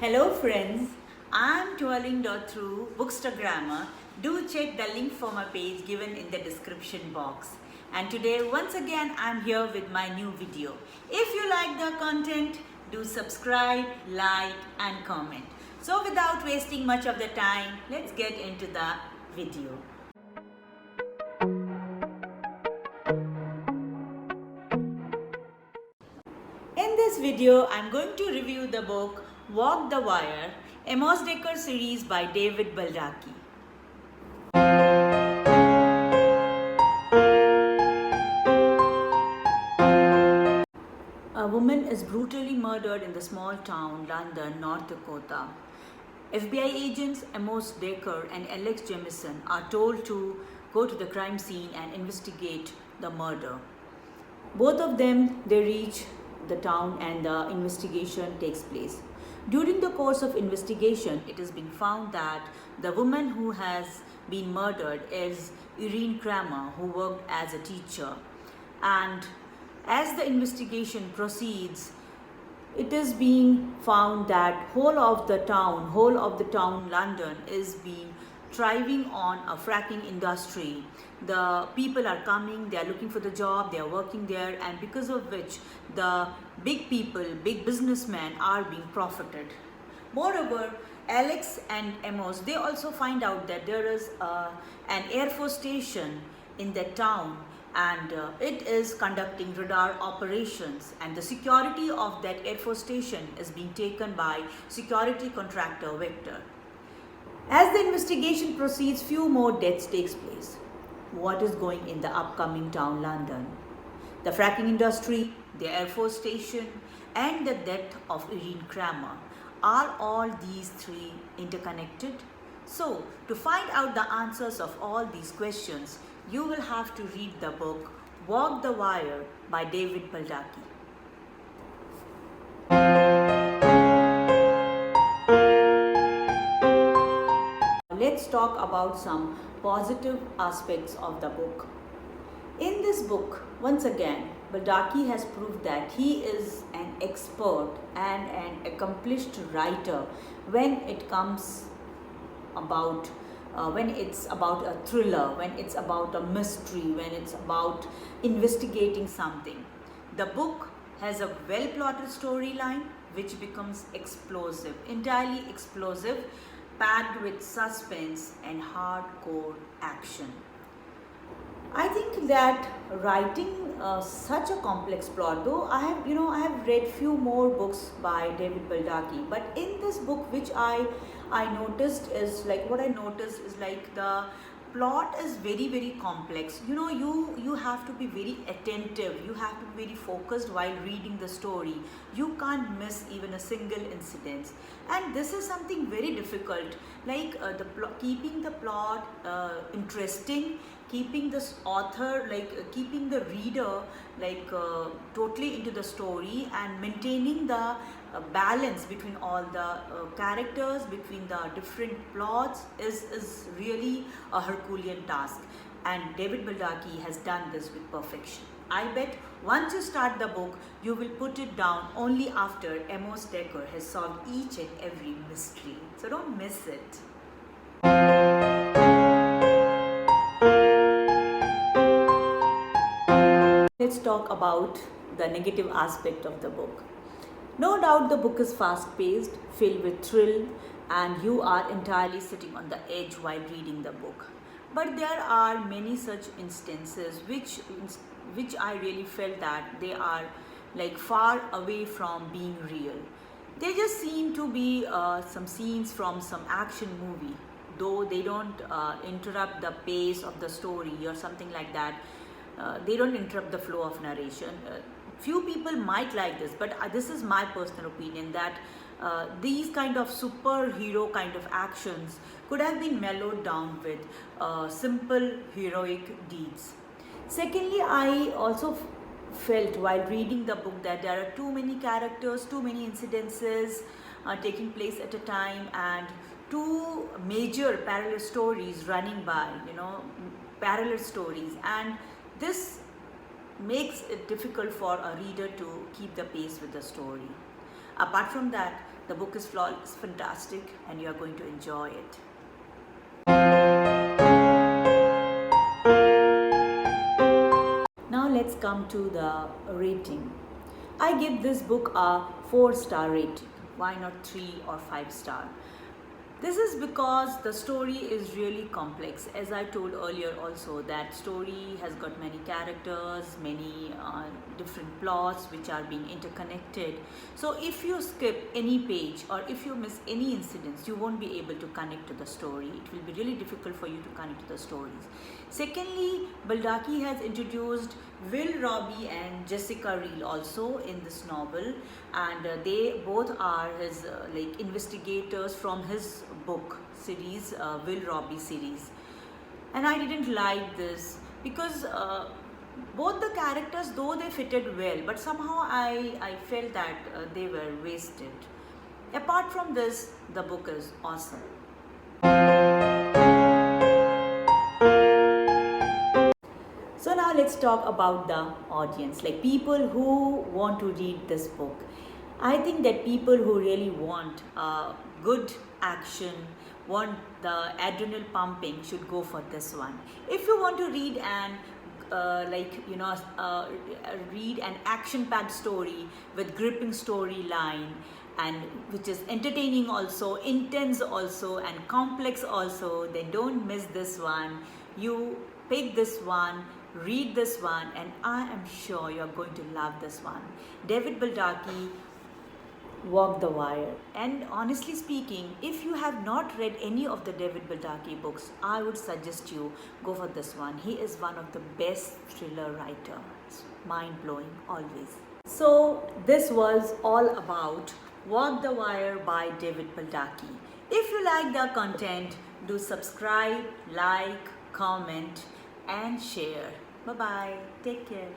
Hello friends, I'm twirling through Bookstagrammer. Do check the link for my page given in the description box. And today once again I'm here with my new video. If you like the content, do subscribe, like and comment. So without wasting much of the time, let's get into the video. In this video, I'm going to review the book Walk the Wire, a Decker series by David Baldacci. A woman is brutally murdered in the small town London, North Dakota. FBI agents Amos Decker and Alex Jamison are told to go to the crime scene and investigate the murder. Both of them, they reach the town and the investigation takes place. During the course of investigation, it has been found that the woman who has been murdered is Irene Kramer, who worked as a teacher. And as the investigation proceeds, it is being found that whole of the town London is being thriving on a fracking industry. The people are coming, they are looking for the job, they are working there, and because of which the big people, big businessmen are being profited. Moreover, Alex and Amos, they also find out that there is an Air Force station in the town, and it is conducting radar operations, and the security of that Air Force station is being taken by security contractor Victor. As the investigation proceeds, few more deaths takes place. What is going in the upcoming town London? The fracking industry, the Air Force station, and the death of Irene Kramer. Are all these three interconnected? So, to find out the answers of all these questions, you will have to read the book Walk the Wire by David Baldacci. Let's talk about some positive aspects of the book. In this book, once again, Baldacci has proved that he is an expert and an accomplished writer when it comes about when it's about a thriller, when it's about a mystery, when it's about investigating something. The book has a well-plotted storyline which becomes explosive, entirely explosive, packed with suspense and hardcore action. I think that writing such a complex plot, though I have read few more books by David Baldacci, but in this book, which I noticed is like the plot is very complex. You have to be very attentive, you have to be very focused while reading the story. You can't miss even a single incident, and this is something very difficult, like keeping the plot interesting, keeping this author keeping the reader totally into the story, and maintaining the balance between all the characters, between the different plots is really a Herculean task, and David Baldacci has done this with perfection. I bet once you start the book, you will put it down only after Amos Decker has solved each and every mystery. So don't miss it. Let's talk about the negative aspect of the book. No doubt the book is fast-paced, filled with thrill, and you are entirely sitting on the edge while reading the book. But there are many such instances which I really felt that they are far away from being real. They just seem to be some scenes from some action movie, though they don't interrupt the pace of the story or something like that. They don't interrupt the flow of narration. Few people might like this, but this is my personal opinion that these kind of superhero kind of actions could have been mellowed down with simple heroic deeds. Secondly, I also felt while reading the book that there are too many characters, too many incidences taking place at a time, and two major parallel stories running by, parallel stories, and this makes it difficult for a reader to keep the pace with the story. Apart from that, the book is flawless, fantastic, and you are going to enjoy it. Now let's come to the rating. I give this book a 4-star rating. Why not 3 or 5 star? This is because the story is really complex. As I told earlier also, that story has got many characters, many different plots which are being interconnected. So if you skip any page or if you miss any incidents, you won't be able to connect to the story. It will be really difficult for you to connect to the stories. Secondly, Baldacci has introduced Will Robbie and Jessica Reel also in this novel, and they both are his like investigators from his book series, Will Robbie series. And I didn't like this because both the characters, though they fitted well, but somehow I felt that they were wasted. Apart from this, the book is awesome. So now let's talk about the audience, like people who want to read this book. I think that people who really want good action, want the adrenaline pumping, should go for this one. If you want to read an read an action-packed story with gripping storyline, and which is entertaining also, intense also, and complex also, then don't miss this one. You pick this one, read this one, and I am sure you're going to love this one. David Baldacci, Walk the Wire. And honestly speaking, if you have not read any of the David Baldacci books, I would suggest you go for this one. He is one of the best thriller writers. Mind-blowing always. So this was all about Walk the Wire by David Baldacci. If you like the content, do subscribe, like, comment, and share. Bye-bye. Take care.